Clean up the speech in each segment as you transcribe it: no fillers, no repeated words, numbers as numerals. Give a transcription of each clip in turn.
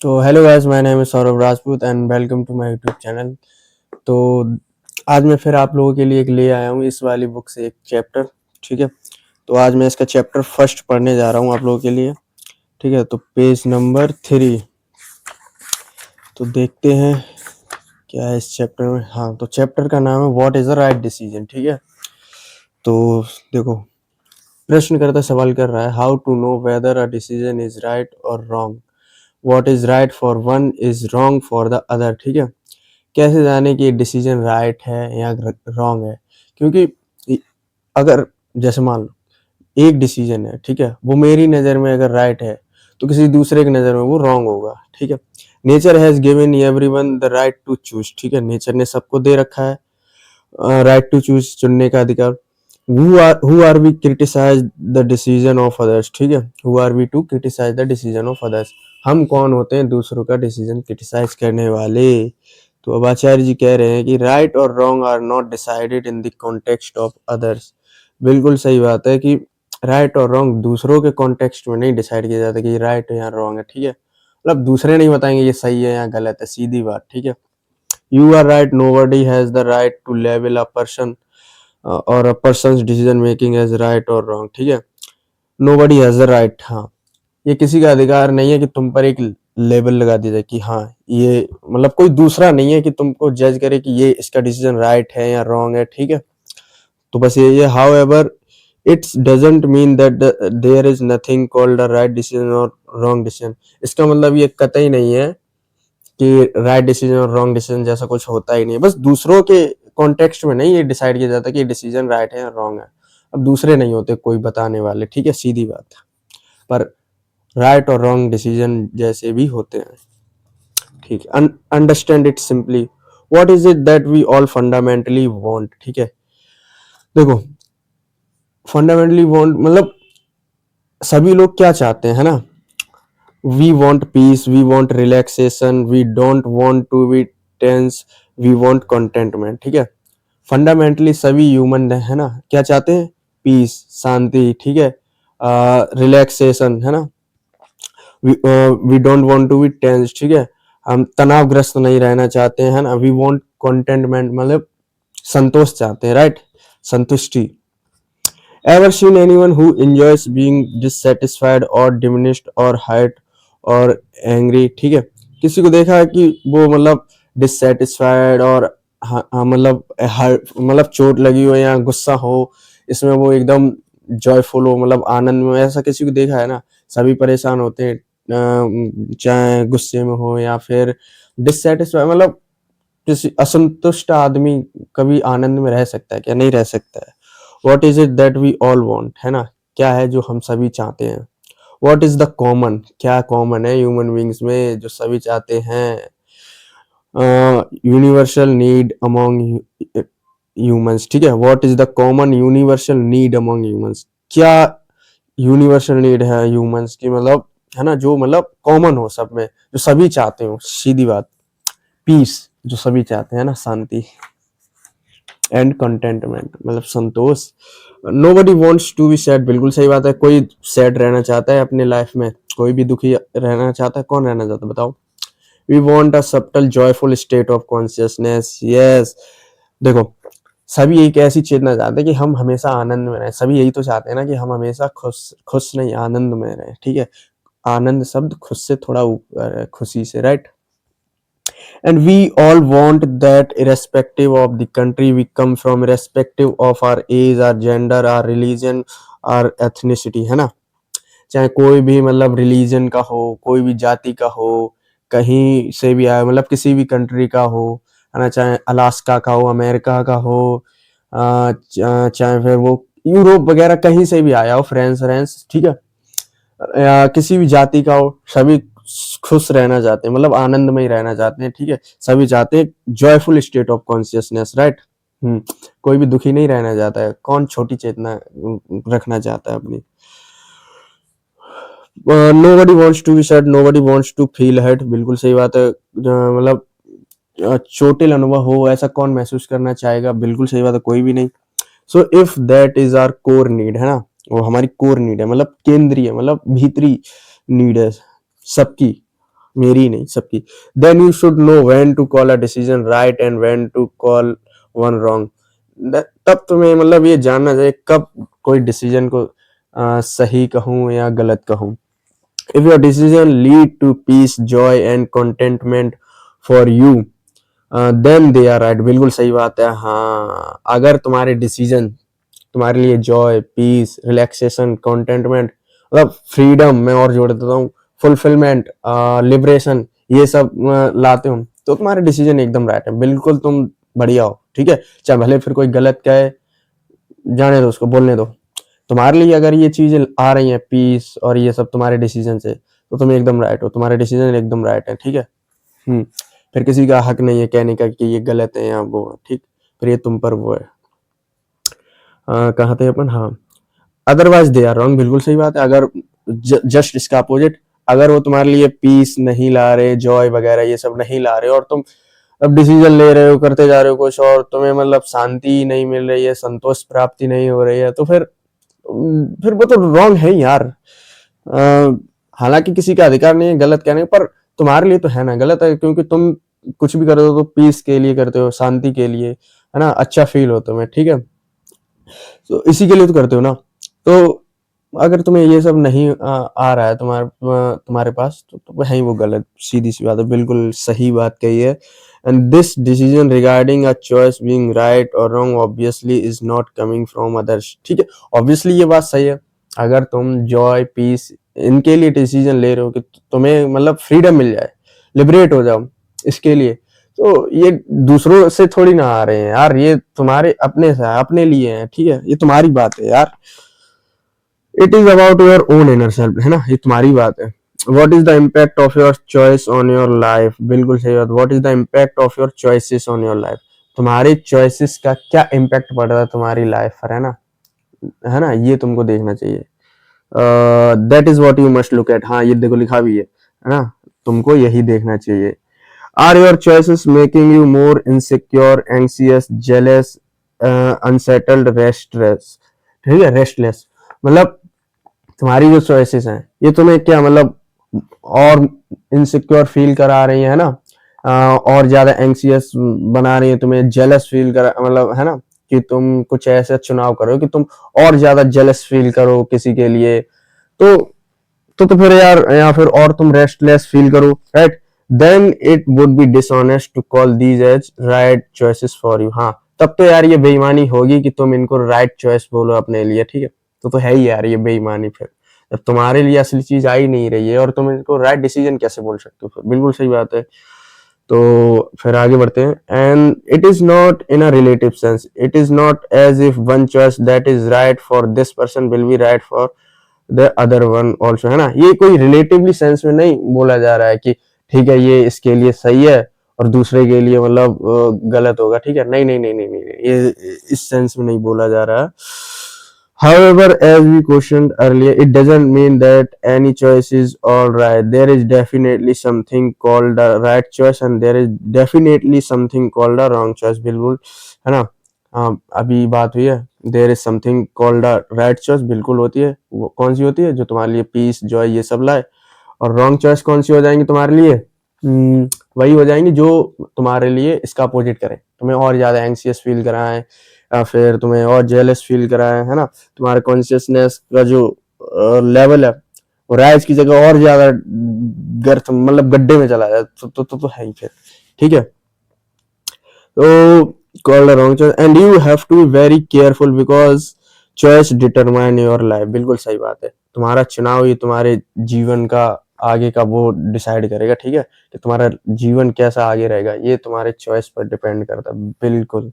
तो hello guys, my name is Saurabh Rajput and welcome to my YouTube channel. तो आज मैं फिर आप लोगों के लिए एक ले आया हूँ इस वाली बुक से एक चैप्टर। ठीक है, तो आज मैं इसका चैप्टर फर्स्ट पढ़ने जा रहा हूँ आप लोगों के लिए। ठीक है, तो पेज नंबर 3। तो देखते हैं क्या है इस चैप्टर में। हाँ, तो चैप्टर का नाम है what is the right decision. ठीक है, तो देखो, प्रश्न करता सवाल कर रहा है how to know whether a decision is right और wrong. What is right for one is wrong for the other. ठीक है, कैसे जाने कि डिसीजन राइट है या रॉन्ग है। क्योंकि अगर जैसे मान लो एक डिसीजन है, ठीक है, वो मेरी नज़र में अगर राइट है तो किसी दूसरे की नज़र में वो रॉन्ग होगा। ठीक है, nature has given everyone the right to choose. ठीक है, नेचर ने सबको दे रखा है राइट टू चूज, चुनने का अधिकार। Who are we criticise the decision of others. ठीक है, who are we to criticise the decision of others. हम कौन होते हैं दूसरों का डिसीजन क्रिटिसाइज करने वाले। तो अब आचार्य जी कह रहे हैं कि राइट और wrong are not decided in the context of others. बिल्कुल सही बात है कि राइट और रॉन्ग दूसरों के कॉन्टेक्स्ट में नहीं डिसाइड किया जाता कि राइट है या रॉन्ग है। ठीक है, मतलब दूसरे नहीं बताएंगे ये सही है या गलत है, सीधी बात। ठीक है, you are right, nobody has the right to label a person और a person's decision making as right और रॉन्ग। ठीक है, नोबडी हैज द राइट। हाँ, ये किसी का अधिकार नहीं है कि तुम पर एक लेबल लगा दिया जाए कि हाँ ये, मतलब कोई दूसरा नहीं है कि तुमको जज करे कि ये इसका डिसीजन राइट है या रॉन्ग है। ठीक है, तो बस ये however it's doesn't mean that there is nothing called a right decision और रॉन्ग डिसीजन। इसका मतलब ये कतई नहीं है कि राइट डिसीजन और रॉन्ग डिसीजन जैसा कुछ होता ही नहीं है। बस दूसरों के कॉन्टेक्स्ट में नहीं ये डिसाइड किया जाता कि ये डिसीजन राइट है या रॉन्ग है। अब दूसरे नहीं होते कोई बताने वाले। ठीक है, सीधी बात है। पर राइट और रॉन्ग डिसीजन जैसे भी होते हैं। ठीक है, understand it simply, what is it that we all fundamentally want. ठीक है, देखो, फंडामेंटली वांट मतलब सभी लोग क्या चाहते हैं, है ना। We want peace, we want relaxation, we don't want to be tense, we want contentment. ठीक है, फंडामेंटली सभी ह्यूमन है ना, क्या चाहते हैं, पीस, शांति। ठीक है, रिलैक्सेशन, है ना। We don't want to be tense. ठीक है, हम तनावग्रस्त नहीं रहना चाहते हैं, है ना। वी वांट कंटेंटमेंट मतलब संतोष चाहते हैं, राइट, संतुष्टि। Ever seen anyone who enjoys being dissatisfied और डिमिनिश्ड और हर्ट और एंग्री। ठीक है, किसी को देखा है कि वो मतलब डिससैटिस्फाइड और मतलब मतलब चोट लगी हो या गुस्सा हो, इसमें वो एकदम जॉयफुल हो, मतलब आनंद में, ऐसा किसी को देखा है ना। सभी परेशान होते हैं चाहे गुस्से में हो या फिर डिससैटिस्फाइड, मतलब किसी असंतुष्ट आदमी कभी आनंद में रह सकता है क्या, नहीं रह सकता है। What is it that we all want, है ना, क्या है जो हम सभी चाहते हैं। व्हाट इज द कॉमन, क्या कॉमन है ह्यूमन बींग्स में जो सभी चाहते हैं। Universal need among humans. ठीक है, what is the common universal need among humans, क्या यूनिवर्सल नीड है ह्यूमंस की, मतलब है ना, जो मतलब कॉमन हो सब में, जो सभी चाहते हो, सीधी बात। पीस, जो सभी चाहते हैं ना, शांति। एंड कंटेंटमेंट मतलब संतोष। Nobody wants to be sad, बिल्कुल सही बात है। कोई सैड रहना चाहता है अपने लाइफ में, कोई भी दुखी रहना चाहता है, कौन रहना चाहता है बताओ। We want a subtle joyful state of consciousness. Yes, देखो, सभी एक ऐसी चेतना चाहते हैं कि हम हमेशा आनंद में रहें। सभी यही तो चाहते हैं ना कि हम हमेशा खुश, खुश नहीं, आनंद में रहें। ठीक है, आनंद शब्द खुश से थोड़ा ऊपर है, खुशी से, right. And we all want that irrespective of the country we come from, irrespective of our age, our gender, our religion, our ethnicity, है ना। चाहे कोई भी मतलब रिलीजन का हो, कोई भी जाति का हो, कहीं से भी आए, मतलब किसी भी कंट्री का हो, है ना, चाहे अलास्का का हो, अमेरिका का हो, चाहे फिर वो यूरोप वगैरह कहीं से भी आया हो, फ्रांस फ्रांस, ठीक है, या किसी भी जाति का हो, सभी खुश रहना चाहते हैं, मतलब आनंदमय रहना चाहते हैं। ठीक है, सभी चाहते हैं joyful state of consciousness, right. कोई भी दुखी नहीं रहना चाहता है। कौन छोटी चेतना रखना चाहता है अपनी। Nobody wants to be sad, nobody wants to feel hurt, बिल्कुल सही बात है। मतलब चोटिल अनुभव हो ऐसा कौन महसूस करना चाहेगा, बिल्कुल सही बात है, कोई भी नहीं। So if that is our core need, है ना, वो हमारी कोर नीड है, मतलब केंद्रीय, मतलब भीतरी नीड है सबकी। मेरी नहीं, सबकी। Then you should know when to call a decision right and when to call one wrong. तब तुम्हें मतलब ये जानना चाहिए कब कोई डिसीजन को सही कहूँ या गलत कहूँ। If your decision lead to peace, joy and contentment for you, then they are right. बिल्कुल सही बात है। हाँ, अगर तुम्हारे डिसीजन तुम्हारे लिए जॉय, पीस, रिलैक्सेशन, कंटेंटमेंट, मतलब फ्रीडम, मैं और जोड़ देता हूँ, फुलफिलमेंट, लिबरेशन, ये सब लाते हो, तो तुम्हारे डिसीजन एकदम राइट है। बिल्कुल तुम बढ़िया हो, ठीक है। चाहे भले फिर कोई गलत कहे, जाने दो, उसको बोलने दो। तुम्हारे लिए अगर ये चीजें आ रही हैं, पीस और ये सब तुम्हारे डिसीजन से, तो तुम एकदम राइट हो, तुम्हारे डिसीजन एकदम राइट है, ठीक है। फिर किसी का हक नहीं है कहने का कि ये गलत है या वो, ठीक। फिर ये तुम पर वो है। कहाँ थे अपन? हाँ, अदरवाइज दे आर रॉन्ग। बिल्कुल सही बात है। अगर जस्ट इसका अपोजिट, अगर वो तुम्हारे लिए पीस नहीं ला रहे, जॉय वगैरह ये सब नहीं ला रहे, और तुम अब डिसीजन ले रहे हो, करते जा रहे हो कुछ, और तुम्हें मतलब शांति नहीं मिल रही है, संतोष प्राप्ति नहीं हो रही है, तो फिर वो तो रॉन्ग है ही यार। हालांकि किसी का अधिकार नहीं है गलत कहने पर, तुम्हारे लिए तो है ना गलत है, क्योंकि तुम कुछ भी करते हो तो पीस के लिए करते हो, शांति के लिए, है ना, अच्छा फील हो तुम्हें, ठीक है। तो इसी के लिए तो करते हो ना। तो अगर तुम्हें ये सब नहीं आ रहा है तुम्हारे पास, तो है ही वो गलत, सीधी सी बात है। बिल्कुल सही बात कही है। And this decision regarding a choice being right और wrong obviously is not coming from others, ठीक है। ऑब्वियसली ये बात सही है। अगर तुम जॉय, पीस, इनके लिए डिसीजन ले रहे हो कि तुम्हें मतलब फ्रीडम मिल जाए, लिबरेट हो जाओ इसके लिए, तो ये दूसरों से थोड़ी ना आ रहे हैं यार, ये तुम्हारे अपने से अपने लिए हैं, ठीक है। ये तुम्हारी बात है यार। It is about your own inner self, है ना, ये तुम्हारी बात है। What is the impact of your choice on your life? बिल्कुल सही बात। What is the impact of your choices on your life? तुम्हारे चॉइसेस का क्या इम्पैक्ट पड़ रहा है तुम्हारी लाइफ पर, है ना, ये तुमको देखना चाहिए। That is what you must look at. हाँ, ये देखो लिखा भी है ना, तुमको यही देखना चाहिए। Are your choices making you more insecure, anxious, jealous, unsettled, restless, ठीक है, रेस्टलेस। मतलब तुम्हारी जो चॉइसेस हैं ये तुम्हें क्या मतलब और इनसिक्योर फील करा रही है ना, और ज्यादा एंग्सियस बना रही है तुम्हें, जेलस फील करा, मतलब है ना, कि तुम कुछ ऐसा चुनाव करो कि तुम और ज्यादा जेलस फील करो किसी के लिए, तो तो फिर यार, या फिर और तुम रेस्टलेस फील करो, right, then it would be dishonest to call these as right choices for you. हाँ, तब तो यार ये बेईमानी होगी कि तुम इनको राइट चॉइस बोलो अपने लिए, ठीक है। तो है ही यार ये बेईमानी। फिर जब तुम्हारे लिए असली चीज आ ही नहीं रही है और तुम इनको राइट डिसीजन कैसे बोल सकते हो? फिर बिल्कुल सही बात है। तो फिर आगे बढ़ते हैं। And it is not in a relative sense, it is not as if one choice that is right for this person will be right for the other one also, है ना। ये कोई रिलेटिवली सेंस में नहीं बोला जा रहा है कि ठीक है ये इसके लिए सही है और दूसरे के लिए मतलब गलत होगा, ठीक है। नहीं नहीं नहीं नहीं नहीं, ये इस सेंस में नहीं बोला जा रहा है। However, as we questioned earlier, it doesn't mean that any choice is all right. There is definitely something called a right choice and there is definitely something called a wrong choice. बिल्कुल, है ना। अभी बात हुई है, there is something called a right choice, बिल्कुल होती है। वो कौन सी होती है? जो तुम्हारे लिए पीस, जॉय ये सब लाए। और रॉन्ग चॉइस कौन सी हो जाएंगी तुम्हारे लिए? वही हो जाएंगी जो तुम्हारे लिए इसका अपोजिट करें, तुम्हें और ज्यादा एंग्सियस फील कराएं, या फिर तुम्हें और जेलस फील कराएं, है ना। तुम्हारे कॉन्शियसनेस का जो लेवल है वो राइज की जगह और ज्यादा गर्थ मतलब गड्ढे में चला जाए, तो है ही फिर, ठीक है। तो called a wrong choice and you have to be very careful because choice determine your life। बिल्कुल सही बात है। तुम्हारा चुनाव ही तुम्हारे जीवन का आगे का वो डिसाइड करेगा, ठीक है, कि तुम्हारा जीवन कैसा आगे रहेगा, ये तुम्हारे चॉइस पर डिपेंड करता है। बिल्कुल।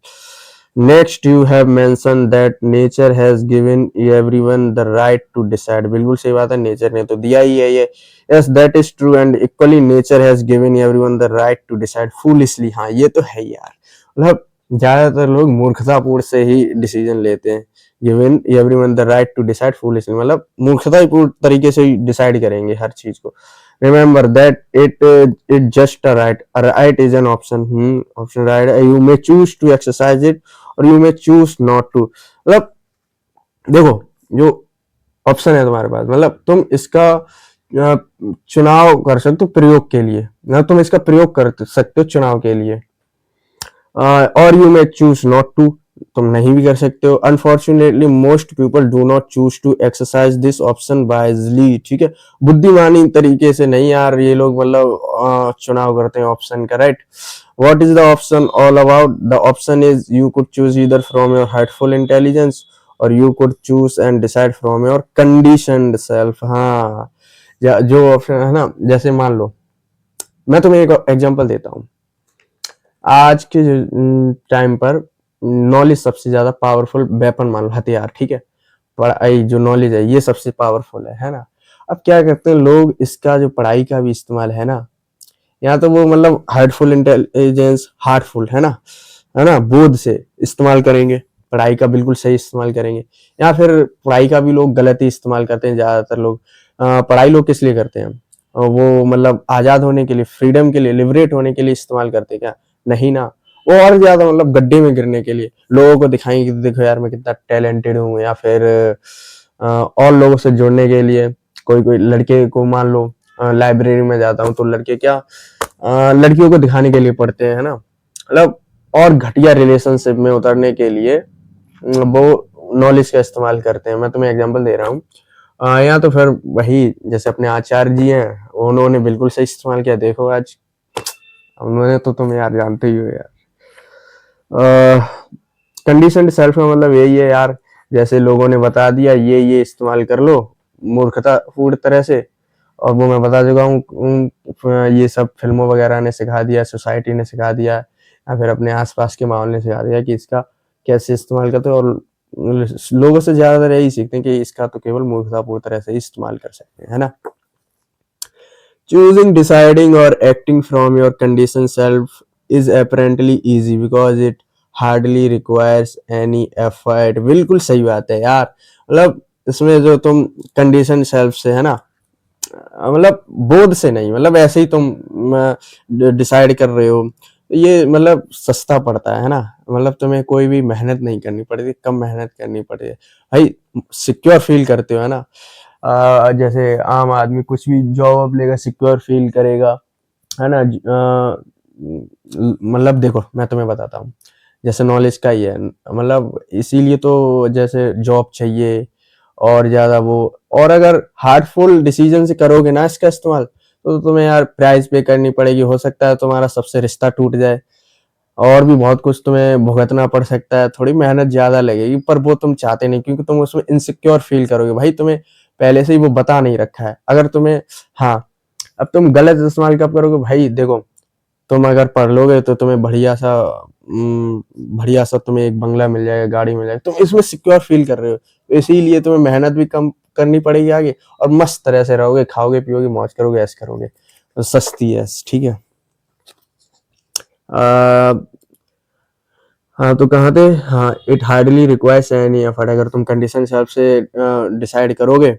Next you have mention that nature has given everyone the right to decide. बिल्कुल सही बात है, नेचर ने तो दिया ही है ये। Yes that is true and equally nature has given everyone the right to decide foolishly. हाँ, ये तो है यार, मतलब ज्यादातर लोग मूर्खतापूर्ण से ही डिसीजन लेते हैं। Given everyone the right to decide foolishly, मतलब मूर्खतापूर्ण तरीके से डिसाइड करेंगे हर चीज को। Remember that it just a right is an option, option right, you may choose to exercise it और you may choose not to. मतलब देखो, जो ऑप्शन है तुम्हारे पास, मतलब तुम इसका चुनाव कर सकते हो प्रयोग के लिए, ना तुम इसका प्रयोग कर सकते हो चुनाव के लिए। और you may choose not to, तुम नहीं भी कर सकते हो। Unfortunately most people do not choose to exercise this option wisely, ठीक है, बुद्धिमानी तरीके से नहीं यार ये लोग मतलब चुनाव करते हैं ऑप्शन का, right. What is the option all about? The option is you could choose either from your heartful intelligence और you could choose and decide from your conditioned self. हाँ, जो ऑप्शन है ना, जैसे मान लो मैं तुम्हें एक एग्जांपल देता हूँ। आज के टाइम पर नॉलेज सबसे ज्यादा पावरफुल वेपन मान लो, हथियार, ठीक है। पढ़ाई जो नॉलेज है ये सबसे पावरफुल है ना। अब क्या करते हैं लोग, इसका जो पढ़ाई का भी इस्तेमाल है ना, या तो वो मतलब हार्टफुल इंटेलिजेंस, हार्टफुल है ना, बोध से इस्तेमाल करेंगे, पढ़ाई का बिल्कुल सही इस्तेमाल करेंगे। या फिर पढ़ाई का भी लोग गलत ही इस्तेमाल करते हैं ज्यादातर लोग। पढ़ाई लोग किस लिए करते हैं? वो मतलब आजाद होने के लिए, फ्रीडम के लिए, लिबरेट होने के लिए इस्तेमाल करते हैं क्या? नहीं ना, वो और ज्यादा मतलब गड्ढे में गिरने के लिए, लोगों को दिखाएंगे कि देखो यार मैं कितना टैलेंटेड हूँ, या फिर और लोगों से जुड़ने के लिए। कोई कोई लड़के को मान लो, लाइब्रेरी में जाता हूँ तो लड़के क्या लड़कियों को दिखाने के लिए पढ़ते हैं, है ना, मतलब और घटिया रिलेशनशिप में उतरने के लिए वो नॉलेज का इस्तेमाल करते हैं। मैं तुम्हें एग्जांपल दे रहा हूँ। या तो फिर वही जैसे अपने आचार्य जी हैं, उन्होंने बिल्कुल सही इस्तेमाल किया। देखो आज उन्होंने तो तुम यार जानते ही हो यार। कंडीशनड सेल्फ का मतलब यही है यार, जैसे लोगों ने बता दिया ये इस्तेमाल कर लो मूर्खता पूर्ण तरह से, और वो मैं बता चुका हूँ, ये सब फिल्मों वगैरह ने सिखा दिया, सोसाइटी ने सिखा दिया, या फिर अपने आसपास के माहौल ने सिखा दिया कि इसका कैसे इस्तेमाल करते हैं। और लोगों से ज्यादातर यही सीखते हैं कि इसका तो केवल मूर्खतापूर्ण तरह से इस्तेमाल कर सकते हैं, है ना। Choosing, deciding, or acting from your conditioned self is apparently easy because it hardly requires any effort। बिल्कुल सही बात है यार, मतलब इसमें जो तुम कंडीशन सेल्फ से है ना, मतलब बोध से नहीं, मतलब ऐसे ही तुम डिसाइड कर रहे हो, ये मतलब सस्ता पड़ता है ना। मतलब तुम्हें कोई भी मेहनत नहीं करनी पड़ती, कम मेहनत करनी पड़ती है भाई, सिक्योर फील करते हो, है ना। जैसे आम आदमी कुछ भी जॉब लेगा सिक्योर फील करेगा, है ना। मतलब देखो मैं तुम्हें बताता हूँ, जैसे नॉलेज का ही है, मतलब इसीलिए तो जैसे जॉब चाहिए और ज्यादा वो, और अगर हार्टफुल डिसीजन से करोगे ना इसका इस्तेमाल, तो तुम्हें यार प्राइस पे करनी पड़ेगी, हो सकता है तुम्हारा सबसे रिश्ता टूट जाए, और भी बहुत कुछ तुम्हें भुगतना पड़ सकता है, थोड़ी मेहनत ज्यादा लगेगी, पर वो तुम चाहते नहीं क्योंकि तुम उसमें इनसिक्योर फील करोगे। भाई तुम्हें पहले से ही वो बता नहीं रखा है, अगर तुम्हें, हाँ, अब तुम गलत इस्तेमाल कब करोगे भाई? देखो तुम अगर पढ़ लोगे तो तुम्हें बढ़िया सा तुम्हें एक बंगला मिल जाएगा, गाड़ी मिल जाएगी, तुम इसमें सिक्योर फील कर रहे हो, तो इसीलिए तुम्हें मेहनत भी कम करनी पड़ेगी आगे, और मस्त तरह से रहोगे, खाओगे पियोगे मौज करोगे, ऐश करोगे, तो सस्ती है, ठीक है। हाँ तो कहाँ थे, हाँ, it hardly requires any effort, अगर तुम कंडीशन हिसाब से डिसाइड करोगे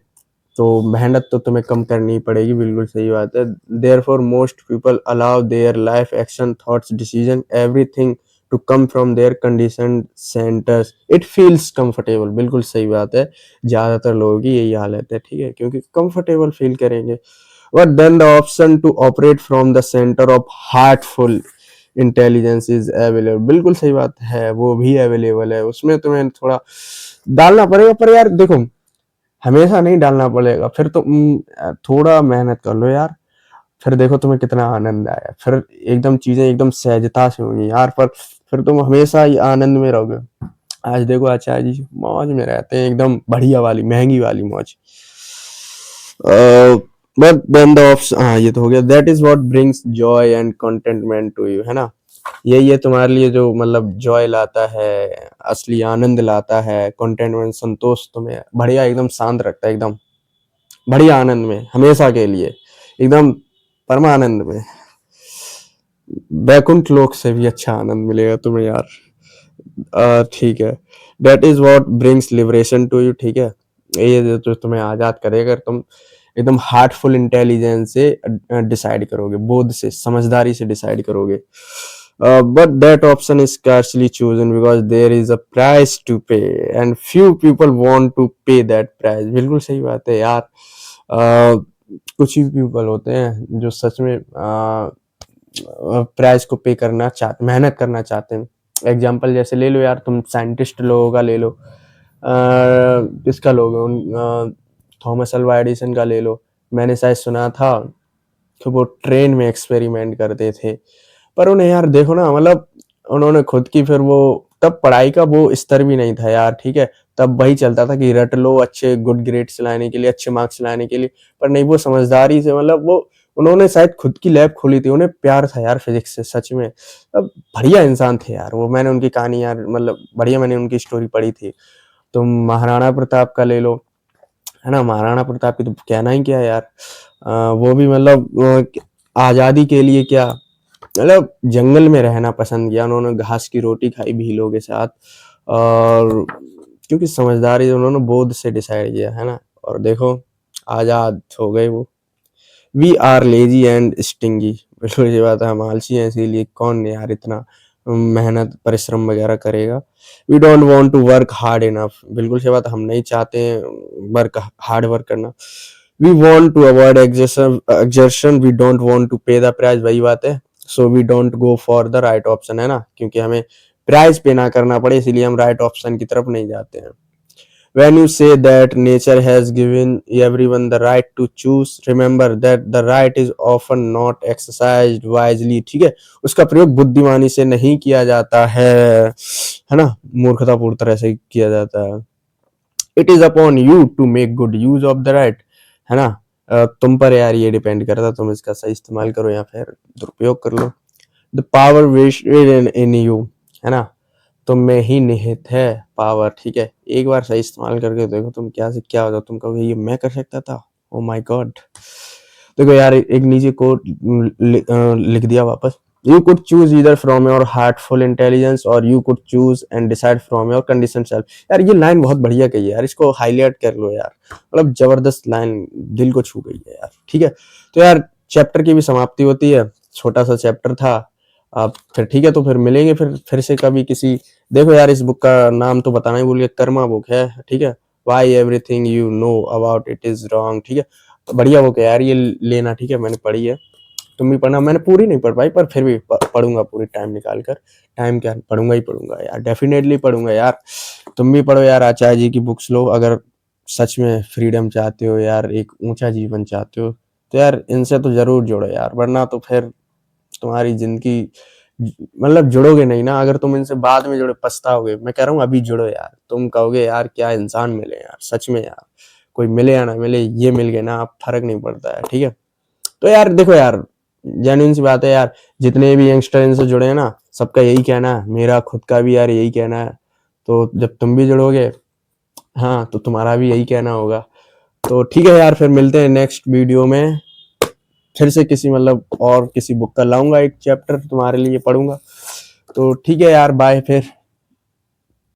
तो मेहनत तो तुम्हें कम करनी ही पड़ेगी, बिल्कुल सही बात है। Therefore most people allow their life action thoughts decision everything to come from their condition centres, it feels comfortable, बिल्कुल सही बात है, ज्यादातर लोगों की यही हालत है, ठीक है, क्योंकि कंफर्टेबल फील करेंगे। But then the option to operate from the centre of heartful intelligence is available, बिल्कुल सही बात है, वो भी अवेलेबल है, उसमें तुम्हें थोड़ा डालना पड़ेगा, पर यार देखो हमेशा नहीं डालना पड़ेगा, फिर तो थोड़ा मेहनत कर लो यार, फिर देखो तुम्हें कितना आनंद आया, फिर एकदम चीजें एकदम सहजता से होंगी यार, पर फिर तुम हमेशा ही आनंद में रहोगे। आज देखो आचार्य जी मौज में रहते हैं, एकदम बढ़िया वाली महंगी वाली मौज। बट देन द ऑप्शन, हाँ ये तो हो गया, that is what brings joy and contentment to you, है ना, यही है तुम्हारे लिए जो मतलब जॉय लाता है, असली आनंद लाता है, कंटेंटमेंट संतोष, तुम्हें बढ़िया एकदम शांत रखता है, एकदम बढ़िया आनंद में हमेशा के लिए, एकदम परमानंद में, बैकुंठ लोक से भी अच्छा आनंद मिलेगा तुम्हें यार। ठीक है, that is what brings liberation to you, ठीक है, ये जो तुम्हें आजाद करेगा, तुम एकदम हार्टफुल इंटेलिजेंस से डिसाइड करोगे, बोध से, समझदारी से डिसाइड करोगे। But that option is scarcely chosen because there is a price to pay and few people want to pay that price, बिल्कुल सही बात है यार। कुछ ही पीपल होते हैं जो सच में प्राइस को पे करना चाहते, मेहनत करना चाहते हैं। एग्जाम्पल जैसे ले लो यार, तुम साइंटिस्ट लोगों का ले लो, किसका लोगे, थॉमस अल्वा एडिसन का ले लो। मैंने शायद सुना था कि वो ट्रेन में एक्सपेरिमेंट करते थे, पर उन्हें यार देखो ना, मतलब उन्होंने खुद की फिर वो, तब पढ़ाई का वो स्तर भी नहीं था यार, ठीक है। तब वही चलता था कि रट लो अच्छे गुड ग्रेड्स लाने के लिए, अच्छे मार्क्स लाने के लिए। पर नहीं, वो समझदारी से, मतलब वो उन्होंने शायद खुद की लैब खोली थी, उन्हें प्यार था यार फिजिक्स से सच में। अब बढ़िया इंसान थे यार वो, मैंने उनकी कहानी यार, मतलब बढ़िया, मैंने उनकी स्टोरी पढ़ी थी। तुम महाराणा प्रताप का ले लो, है ना। महाराणा प्रताप की तो कहना ही क्या है यार। वो भी मतलब आजादी के लिए क्या, मतलब जंगल में रहना पसंद किया उन्होंने, घास की रोटी खाई भीलों के साथ। और क्योंकि समझदारी से उन्होंने बोध से डिसाइड किया, है ना। और देखो आजाद हो गए वो। We are lazy and stingy, बिल्कुल ये बात है, हम आलसी हैं, इसीलिए कौन यार इतना मेहनत परिश्रम वगैरह करेगा। We don't want to work hard enough, बिल्कुल सही बात, हम नहीं चाहते वर्क हार्ड वर्क करना। We want to avoid exertion, we don't want to pay the price, वही बात है। So we don't go for the right option, है ना, क्योंकि हमें प्राइस पे ना करना पड़े, इसीलिए हम राइट ऑप्शन की तरफ नहीं जाते हैं। When you say that nature has given everyone the right to choose, remember that the right is often not exercised wisely, ठीक है। उसका प्रयोग बुद्धिमानी से नहीं किया जाता है ना, मूर्खतापूर्ण तरह से किया जाता है। It is upon you to make good use of the right, है ना। तुम पर यार ये डिपेंड करता है, तुम इसका सही इस्तेमाल करो या फिर दुरुपयोग कर लो। The power vested in you, है ना, तुम में ही निहित है पावर, ठीक है। एक बार सही इस्तेमाल करके देखो तुम, क्या से क्या होता, तुम कहोगे ये मैं कर सकता था, ओ माय गॉड। देखो यार, एक नीचे कोट लिख दिया वापस। You could choose either from your heartful intelligence और you could choose and decide from your condition self. यार ये लाइन बहुत बढ़िया कही है यार, इसको हाईलाइट कर लो यार, मतलब जबरदस्त लाइन, दिल को छू गई है यार, ठीक है। तो यार चैप्टर की भी समाप्ति होती है, छोटा सा चैप्टर था। अब फिर ठीक है, तो फिर मिलेंगे फिर से कभी किसी। देखो यार, इस बुक का नाम तो बताना ही भूल गया, कर्मा बुक है, ठीक है। Y everything you know about it is wrong, ठीक है। तो बढ़िया बुक है यार, ये लेना, ठीक है, मैंने पढ़ी है। तुम भी पढ़ना, मैंने पूरी नहीं पढ़ पाई पर फिर भी पढ़ूंगा पूरी टाइम निकाल कर। टाइम क्या, पढ़ूंगा ही पढ़ूंगा यार, डेफिनेटली पढ़ूंगा यार। तुम भी पढ़ो यार, आचार्य जी की बुक्स लो, अगर सच में फ्रीडम चाहते हो यार, एक ऊंचा जीवन चाहते हो, तो यार इनसे तो जरूर जुड़ो यार, वरना तो फिर तुम्हारी जिंदगी, मतलब जुड़ोगे नहीं ना। अगर तुम इनसे बाद में जुड़े पछताओगे, मैं कह रहा हूँ अभी जुड़ो यार, तुम कहोगे यार क्या इंसान मिले यार, सच में यार, कोई मिले या ना मिले, ये मिल गए ना, अब फर्क नहीं पड़ता है, ठीक है। तो यार देखो यार, जेन्युइन सी बात है यार, जितने भी यंगस्टर इनसे जुड़े हैं ना, सबका यही कहना है, मेरा खुद का भी यार यही कहना है। तो जब तुम भी जुड़ोगे, हाँ, तो तुम्हारा भी यही कहना होगा। तो ठीक है यार, फिर मिलते हैं नेक्स्ट वीडियो में, फिर से किसी, मतलब और किसी बुक का लाऊंगा, एक चैप्टर तुम्हारे लिए पढ़ूंगा। तो ठीक है यार, बाय फिर।